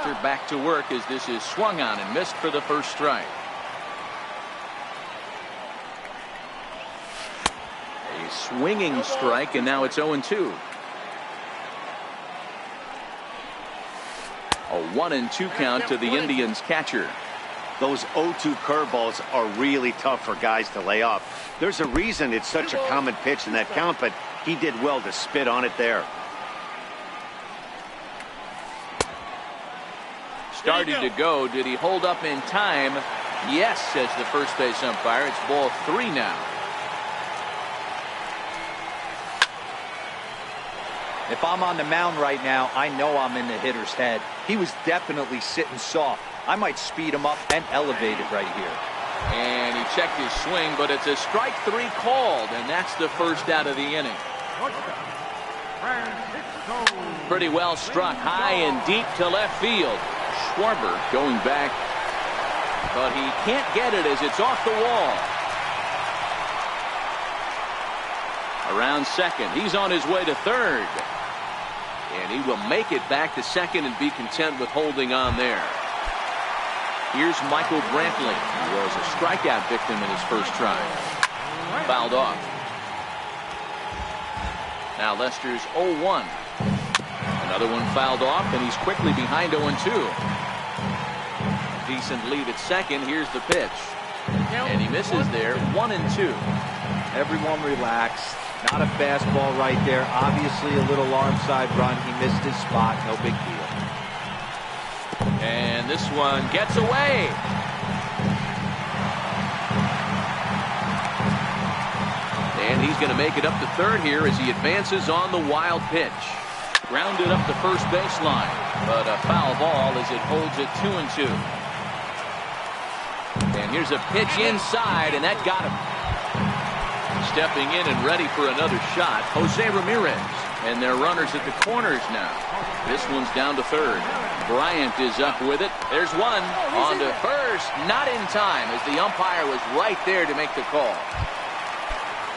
Lester back to work as this is swung on and missed for the first strike. A swinging strike, and now it's 0-2. A 1-2 count to the Indians catcher. Those 0-2 curveballs are really tough for guys to lay off. There's a reason it's such a common pitch in that count, but he did well to spit on it there. Started to go. Did he hold up in time? Yes, says the first base umpire. It's ball 3 now. If I'm on the mound right now, I know I'm in the hitter's head. He was definitely sitting soft. I might speed him up and elevate it right here. And he checked his swing, but it's a strike 3 called, and that's the first out of the inning. Pretty well struck high and deep to left field. Schwarber going back, but he can't get it as it's off the wall. Around second. He's on his way to third. And he will make it back to second and be content with holding on there. Here's Michael Brantley, who was a strikeout victim in his first try. Fouled off. Now Lester's 0-1. Another one fouled off, and he's quickly behind 0-2. Decent lead at second. Here's the pitch. And he misses there. 1-2. Everyone relax. Not a fastball right there. Obviously a little arm side run. He missed his spot. No big deal. And this one gets away. And he's going to make it up to third here as he advances on the wild pitch. Grounded up the first baseline, but a foul ball as it holds it 2-2. And here's a pitch inside, and that got him. Stepping in and ready for another shot, Jose Ramirez. And they're runners at the corners now. This one's down to third. Bryant is up with it. There's one on to first. Not in time as the umpire was right there to make the call.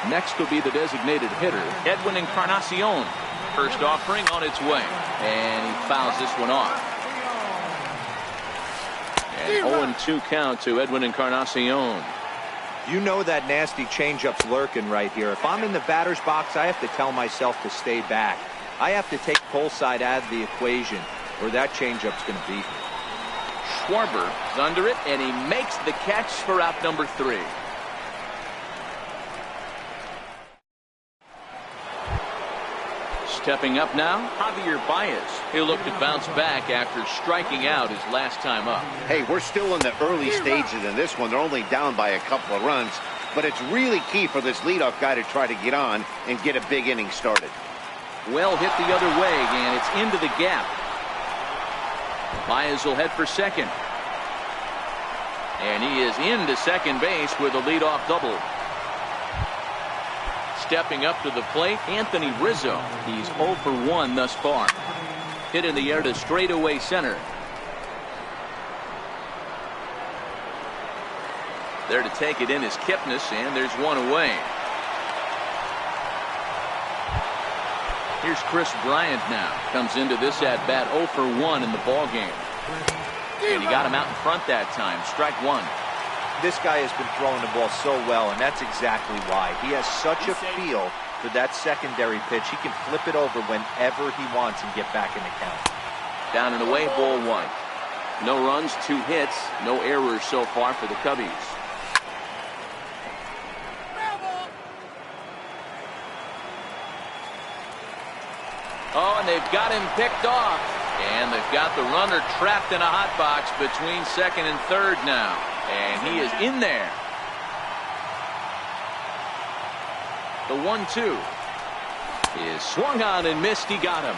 Next will be the designated hitter, Edwin Encarnacion. First offering on its way. And he fouls this one off. And 0-2 count to Edwin Encarnacion. You know that nasty changeup's lurking right here. If I'm in the batter's box, I have to tell myself to stay back. I have to take pull side out of the equation, or that changeup's going to beat me. Schwarber is under it, and he makes the catch for out number 3. Stepping up now, Javier Baez. He'll look to bounce back after striking out his last time up. Hey, we're still in the early stages in this one. They're only down by a couple of runs, but it's really key for this leadoff guy to try to get on and get a big inning started. Well hit the other way, and it's into the gap. Baez will head for second. And he is into second base with a leadoff double. Stepping up to the plate, Anthony Rizzo. He's 0 for 1 thus far. Hit in the air to straightaway center. There to take it in is Kipnis, and there's one away. Here's Chris Bryant now. Comes into this at-bat 0 for 1 in the ballgame. And he got him out in front that time. Strike 1. This guy has been throwing the ball so well, and that's exactly why. He has such a feel for that secondary pitch. He can flip it over whenever he wants and get back in the count. Down and away, ball 1. No runs, 2 hits, no errors so far for the Cubbies. Oh, and they've got him picked off. And they've got the runner trapped in a hot box between second and third now. And he is in there. The 1-2 is swung on and missed. He got him.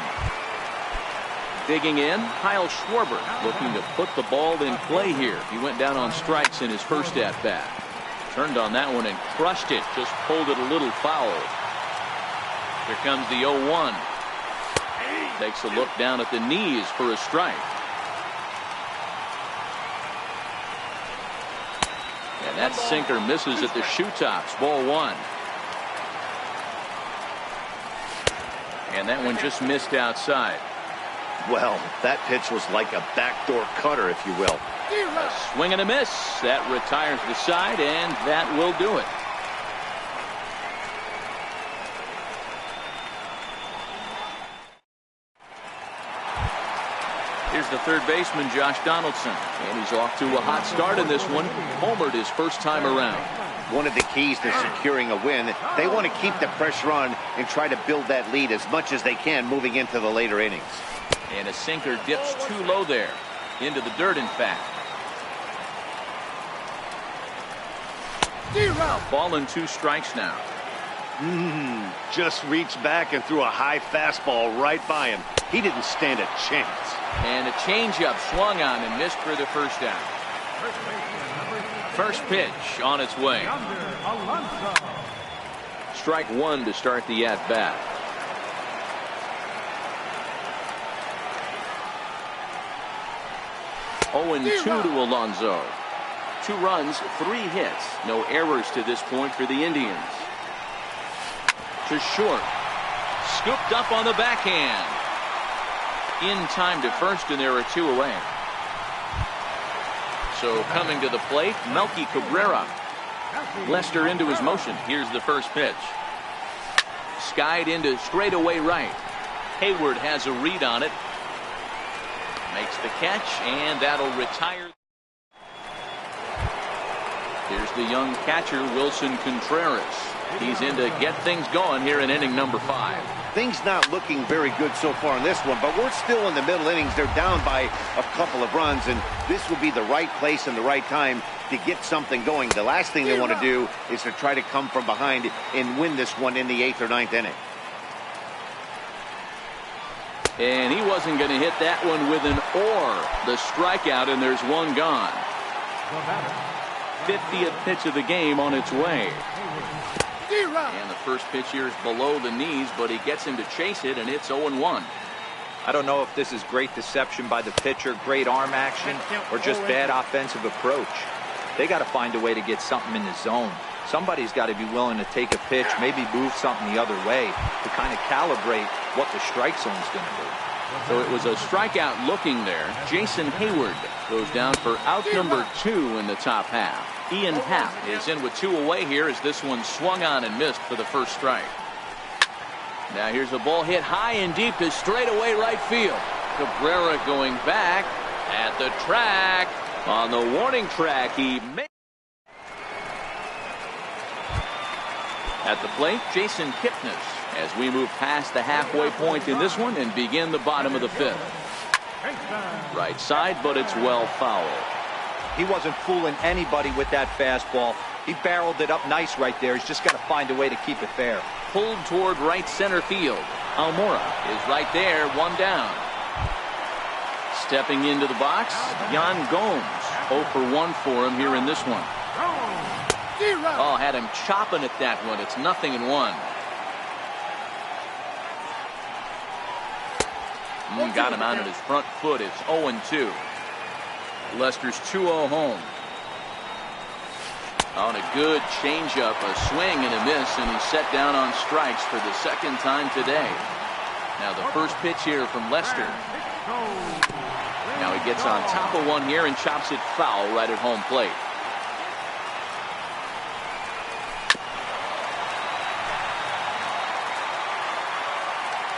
Digging in, Kyle Schwarber looking to put the ball in play here. He went down on strikes in his first at-bat. Turned on that one and crushed it. Just pulled it a little foul. Here comes the 0-1. Takes a look down at the knees for a strike. And that sinker misses at the shoe tops. Ball 1. And that one just missed outside. Well, that pitch was like a backdoor cutter, if you will. A swing and a miss. That retires the side, and that will do it. Here's the third baseman, Josh Donaldson, and he's off to a hot start in this one. Homered his first time around. One of the keys to securing a win, they want to keep the pressure on and try to build that lead as much as they can moving into the later innings. And a sinker dips too low there. Into the dirt, in fact. Ball and 2 strikes now. Just reached back and threw a high fastball right by him. He didn't stand a chance. And a changeup swung on and missed for the first down. First pitch on its way. Strike 1 to start the at-bat. Oh, and 2 to Alonso. 2 runs, 3 hits. No errors to this point for the Indians. To short. Scooped up on the backhand. In time to first, and there are 2 away. So coming to the plate, Melky Cabrera. Lester into his motion. Here's the first pitch. Skied into straightaway right. Hayward has a read on it. Makes the catch, and that'll retire. Here's the young catcher, Wilson Contreras. He's in to get things going here in inning number 5. Things not looking very good so far in this one, but we're still in the middle innings. They're down by a couple of runs, and this will be the right place and the right time to get something going. The last thing they want to do is to try to come from behind and win this one in the 8th or 9th inning. And he wasn't going to hit that one with an the strikeout, and there's 1 gone. 50th pitch of the game on its way. And the first pitch here is below the knees, but he gets him to chase it, and it's 0-1. I don't know if this is great deception by the pitcher, great arm action, or just bad offensive approach. They got to find a way to get something in the zone. Somebody's got to be willing to take a pitch, maybe move something the other way to kind of calibrate what the strike zone's going to do. So it was a strikeout looking there. Jason Hayward goes down for out number 2 in the top half. Ian Happ is in with 2 away here as this one swung on and missed for the first strike. Now here's a ball hit high and deep to straightaway right field. Cabrera going back at the track. On the warning track, he made. At the plate, Jason Kipnis as we move past the halfway point in this one and begin the bottom of the 5th. Right side, but it's well fouled. He wasn't fooling anybody with that fastball. He barreled it up nice right there. He's just got to find a way to keep it fair. Pulled toward right center field. Almora is right there, 1 down. Stepping into the box, Yan Gomes. 0 for 1 for him here in this one. Oh, had him chopping at that one. It's 0-1. Got him out at his front foot. It's 0-2. Lester's 2-0 home. On a good changeup, a swing and a miss, and he's set down on strikes for the 2nd time today. Now the first pitch here from Lester. Now he gets on top of one here and chops it foul right at home plate.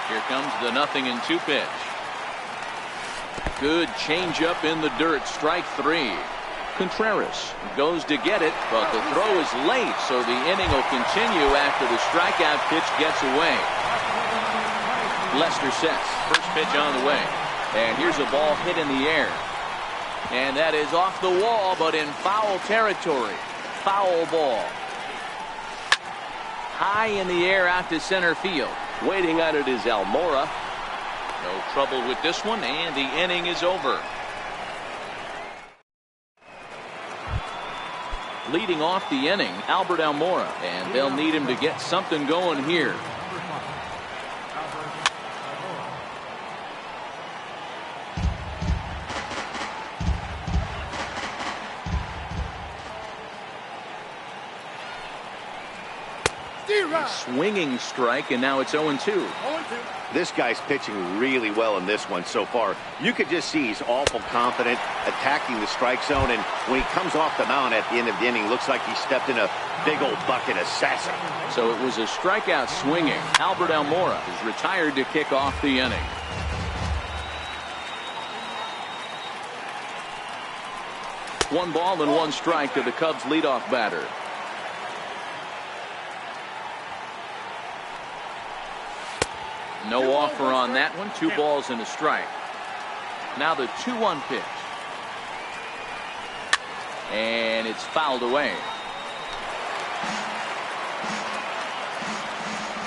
Here comes the 0-2 pitch. Good changeup in the dirt, strike 3. Contreras goes to get it, but the throw is late, so the inning will continue after the strikeout pitch gets away. Lester sets, first pitch on the way, and here's a ball hit in the air. And that is off the wall, but in foul territory. Foul ball. High in the air out to center field. Waiting on it is Almora. No trouble with this one, and the inning is over. Leading off the inning, Albert Almora, and they'll need him to get something going here. A swinging strike, and now it's 0-2. This guy's pitching really well in this one so far. You could just see he's awful confident, attacking the strike zone, and when he comes off the mound at the end of the inning, looks like he stepped in a big old bucket of sassy. So it was a strikeout swinging. Albert Almora is retired to kick off the inning. One ball and one strike to the Cubs leadoff batter. No offer on that one. 2 balls and a strike. Now the 2-1 pitch. And it's fouled away.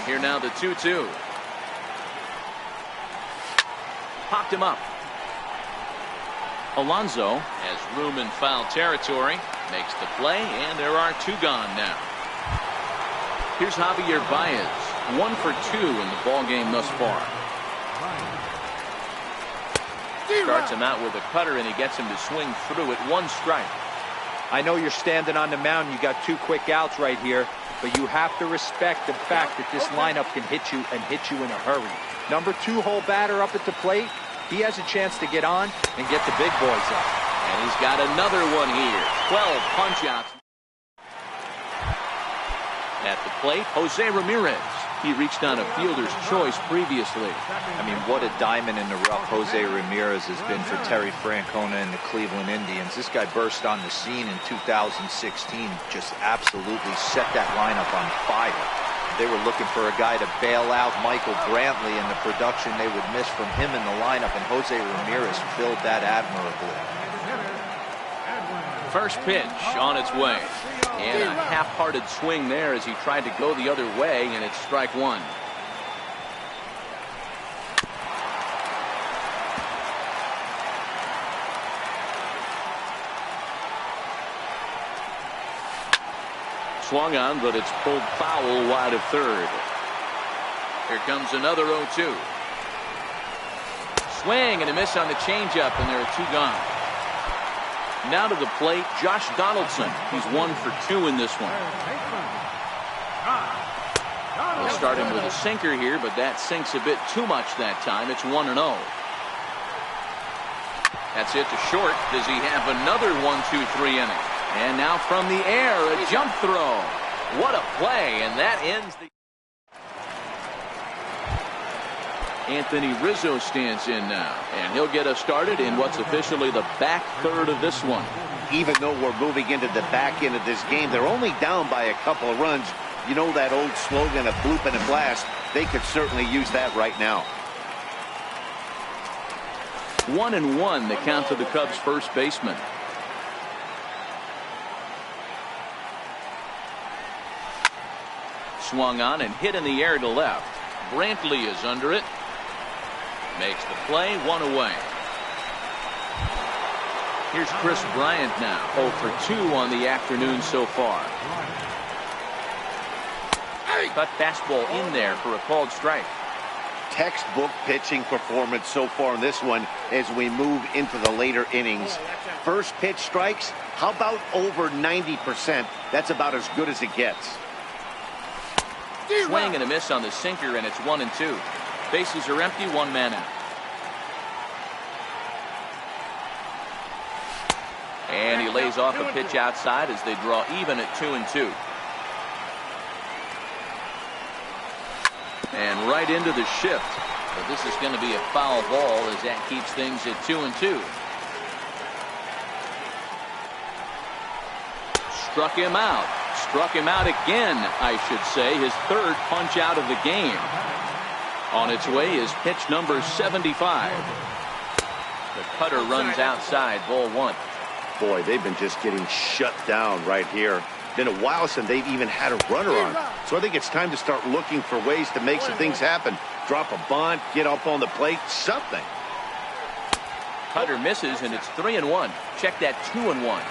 Here now the 2-2. Popped him up. Alonso has room in foul territory. Makes the play, and there are 2 gone now. Here's Javier Baez. 1 for 2 in the ball game thus far. Starts him out with a cutter, and he gets him to swing through it. 1 strike. I know you're standing on the mound. You got 2 quick outs right here, but you have to respect the fact that this lineup can hit you and hit you in a hurry. Number 2 hole batter up at the plate. He has a chance to get on and get the big boys up. And he's got another one here. 12 punch-outs. At the plate, Jose Ramirez. He reached on a fielder's choice previously. I mean, what a diamond in the rough Jose Ramirez has been for Terry Francona and the Cleveland Indians. This guy burst on the scene in 2016, just absolutely set that lineup on fire. They were looking for a guy to bail out Michael Brantley and the production they would miss from him in the lineup, and Jose Ramirez filled that admirably. First pitch on its way. And a half-hearted swing there as he tried to go the other way, and it's strike 1. Swung on, but it's pulled foul wide of third. Here comes another 0-2. Swing and a miss on the changeup, and there are 2 gone. Now to the plate, Josh Donaldson. He's 1 for 2 in this one. We'll start him with a sinker here, but that sinks a bit too much that time. It's 1-0. That's it to short. Does he have another 1-2-3 inning? And now from the air, a jump throw. What a play, and that ends the... Anthony Rizzo stands in now, and he'll get us started in what's officially the back third of this one. Even though we're moving into the back end of this game, they're only down by a couple of runs. You know that old slogan of bloop and a blast? They could certainly use that right now. 1-1 the count to the Cubs' first baseman. Swung on and hit in the air to left. Brantley is under it. Makes the play, 1 away. Here's Chris Bryant now, 0 for 2 on the afternoon so far. Cut fastball in there for a called strike. Textbook pitching performance so far in this one as we move into the later innings. First pitch strikes, how about over 90%? That's about as good as it gets. Swing and a miss on the sinker, and it's 1-2. Bases are empty, 1 man out. And he lays off a pitch outside as they draw even at 2-2. And right into the shift. But this is going to be a foul ball as that keeps things at 2-2. Struck him out. Struck him out again, I should say. His 3rd punch out of the game. On its way is pitch number 75. The cutter runs outside, ball 1. Boy, they've been just getting shut down right here. Been a while since they've even had a runner on. So I think it's time to start looking for ways to make some things happen. Drop a bunt, get up on the plate, something. Cutter misses, and it's 3-1. Check that 2-1.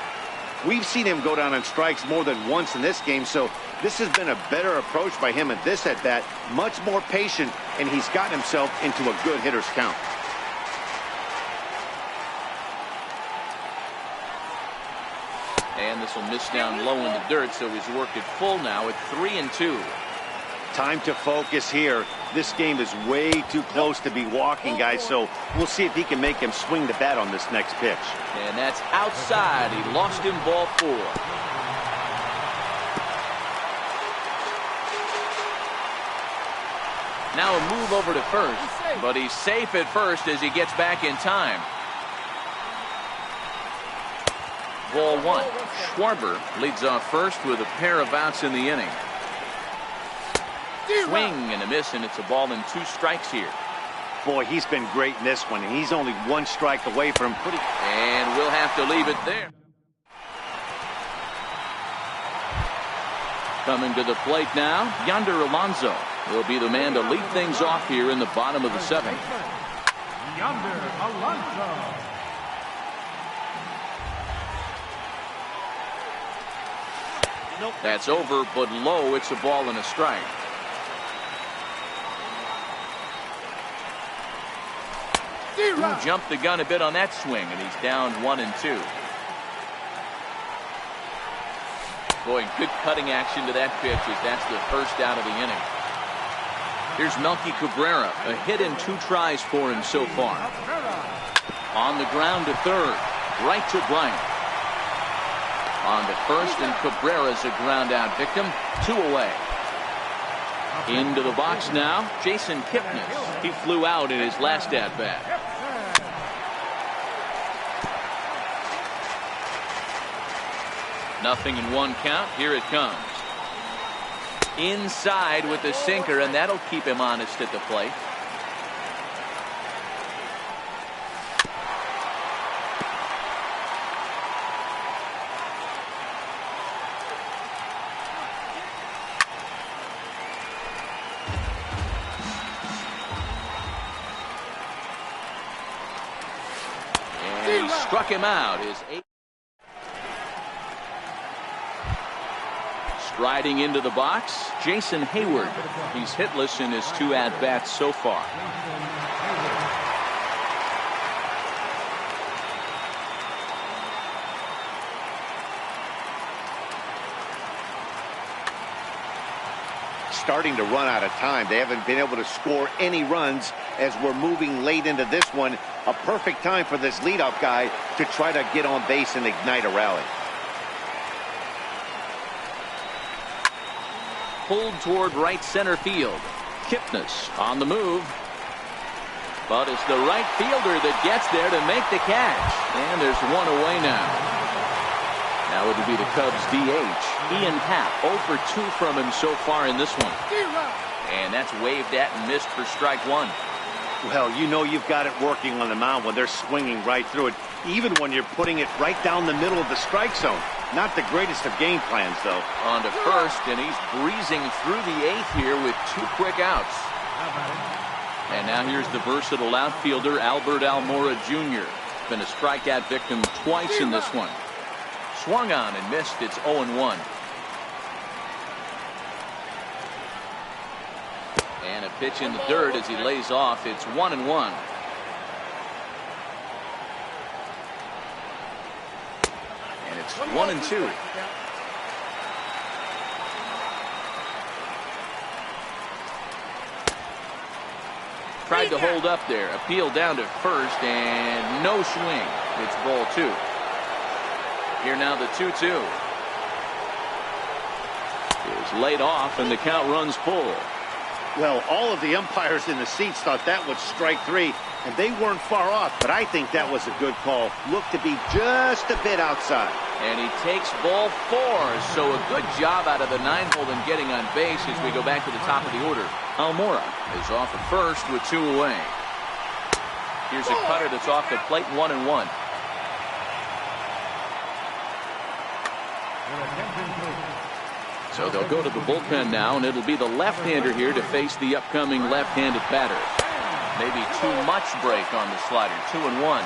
We've seen him go down on strikes more than once in this game, so this has been a better approach by him at this at-bat. Much more patient, and he's gotten himself into a good hitter's count. And this will miss down low in the dirt, so he's worked it full now at 3-2. Time to focus here. This game is way too close to be walking, guys, so we'll see if he can make him swing the bat on this next pitch. And that's outside. He lost him ball 4. Now a move over to first, but he's safe at first as he gets back in time. Ball 1. Schwarber leads off first with a pair of outs in the inning. Swing and a miss, and it's a ball and 2 strikes here. Boy, he's been great in this one, and he's only 1 strike away from putting. And we'll have to leave it there. Coming to the plate now, Yonder Alonso will be the man to lead things off here in the bottom of the 7th. Yonder Alonso. That's over, but low. It's a ball and a strike. Jumped the gun a bit on that swing, and he's down 1-2. Boy, good cutting action to that pitch as that's the first out of the inning. Here's Melky Cabrera, a hit in 2 tries for him so far. On the ground to third, right to Bryant. On to first, and Cabrera's a ground out victim. 2 away. Into the box now, Jason Kipnis. He flew out in his last at bat. Nothing in 1 count. Here it comes. Inside with the sinker, and that'll keep him honest at the plate. And he struck him out. His 8th. Striding into the box, Jason Hayward. He's hitless in his 2 at-bats so far. Starting to run out of time. They haven't been able to score any runs as we're moving late into this one. A perfect time for this leadoff guy to try to get on base and ignite a rally. Pulled toward right center field. Kipnis on the move. But it's the right fielder that gets there to make the catch. And there's 1 away now. Now it'll be the Cubs DH. Ian Happ 0 for 2 from him so far in this one. And that's waved at and missed for strike 1. Well, you know you've got it working on the mound when they're swinging right through it, even when you're putting it right down the middle of the strike zone. Not the greatest of game plans, though. On to first, and he's breezing through the 8th here with 2 quick outs. And now here's the versatile outfielder, Albert Almora Jr. Been a strikeout victim twice in this one. Swung on and missed. It's 0-1. And a pitch in the dirt as he lays off. It's 1-1. And it's 1-2. Tried to hold up there. Appeal down to first, and no swing. It's ball 2. Here now the 2-2. Is laid off, and the count runs full. Well, all of the umpires in the seats thought that was strike 3, and they weren't far off, but I think that was a good call. Looked to be just a bit outside. And he takes ball 4, so a good job out of the 9-hole in getting on base as we go back to the top of the order. Almora is off at first with 2 away. Here's a cutter that's off the plate, 1-1. So they'll go to the bullpen now, and it'll be the left-hander here to face the upcoming left-handed batter. Maybe too much break on the slider. 2-1.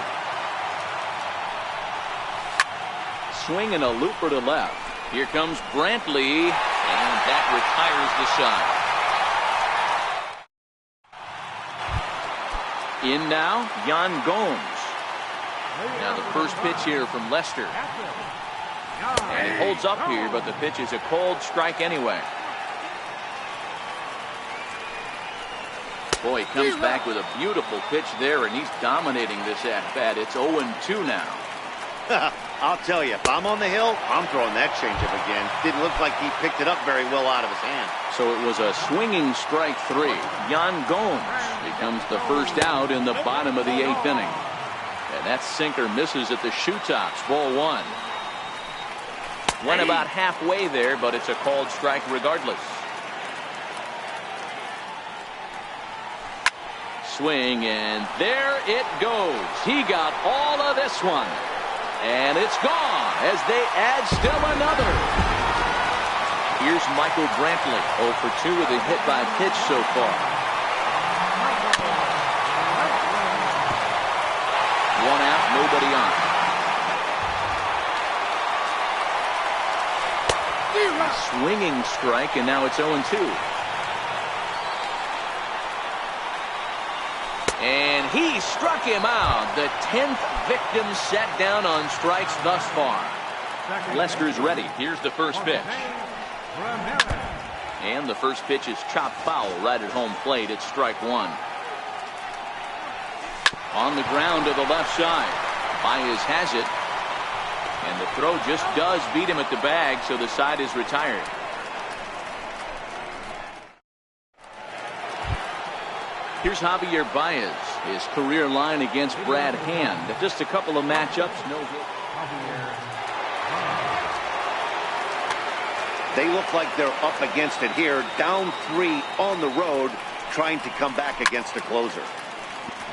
Swing and a looper to left. Here comes Brantley, and that retires the side. In now, Yan Gomes. Now the first pitch here from Lester. And he holds up here, but the pitch is a cold strike anyway. Boy, he comes back with a beautiful pitch there, and he's dominating this at-bat. It's 0-2 now. I'll tell you, if I'm on the hill, I'm throwing that changeup again. Didn't look like he picked it up very well out of his hand. So it was a swinging strike 3. Yan Gomes becomes the first out in the bottom of the 8th inning. And that sinker misses at the shoe tops. Ball 1. Went about halfway there, but it's a called strike regardless. Swing, and there it goes. He got all of this one. And it's gone as they add still another. Here's Michael Brantley, 0 for 2 with a hit by pitch so far. 1 out, nobody on. Swinging strike, and now it's 0-2. And he struck him out. The 10th victim set down on strikes thus far. Lester's ready. Here's the first pitch. And the first pitch is chopped foul right at home plate. It's strike 1. On the ground to the left side. Baez has it. And the throw just does beat him at the bag, so the side is retired. Here's Javier Baez, his career line against Brad Hand. Just a couple of matchups, no hit. They look like they're up against it here, down 3 on the road, trying to come back against the closer.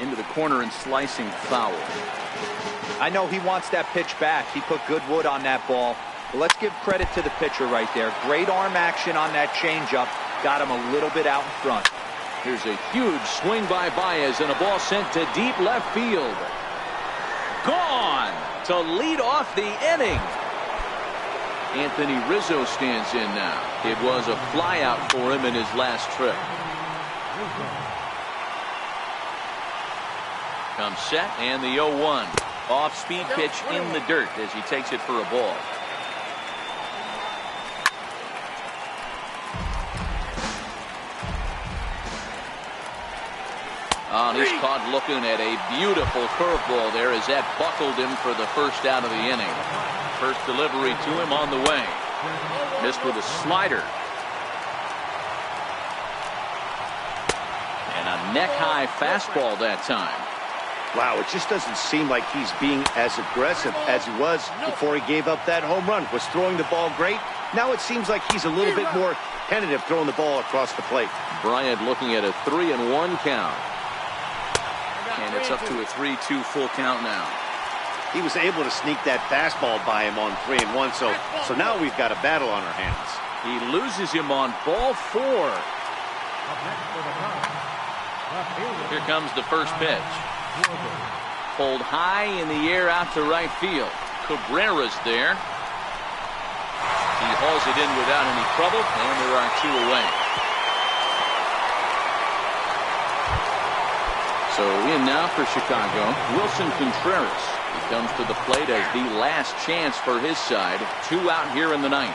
Into the corner and slicing foul. I know he wants that pitch back. He put good wood on that ball. But let's give credit to the pitcher right there. Great arm action on that changeup. Got him a little bit out in front. Here's a huge swing by Baez and a ball sent to deep left field. Gone to lead off the inning. Anthony Rizzo stands in now. It was a flyout for him in his last trip. Comes set and the 0-1. Off-speed pitch in the dirt as he takes it for a ball. He's caught looking at a beautiful curveball there as that buckled him for the first out of the inning. First delivery to him on the way. Missed with a slider. And a neck-high fastball that time. Wow, it just doesn't seem like he's being as aggressive as he was before he gave up that home run. Was throwing the ball great. Now it seems like he's a little bit more tentative throwing the ball across the plate. Bryant looking at a 3-1 count. And it's up to a 3-2 full count now. He was able to sneak that fastball by him on 3-1, so now we've got a battle on our hands. He loses him on ball 4. Here comes the first pitch. Pulled high in the air out to right field. Cabrera's there. He hauls it in without any trouble, and there are 2 away. So in now for Chicago, Wilson Contreras. He comes to the plate as the last chance for his side. 2 out here in the 9th.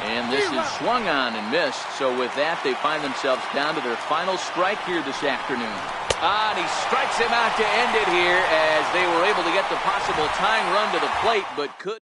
And this is swung on and missed. So with that, they find themselves down to their final strike here this afternoon. And he strikes him out to end it here as they were able to get the possible tying run to the plate, but could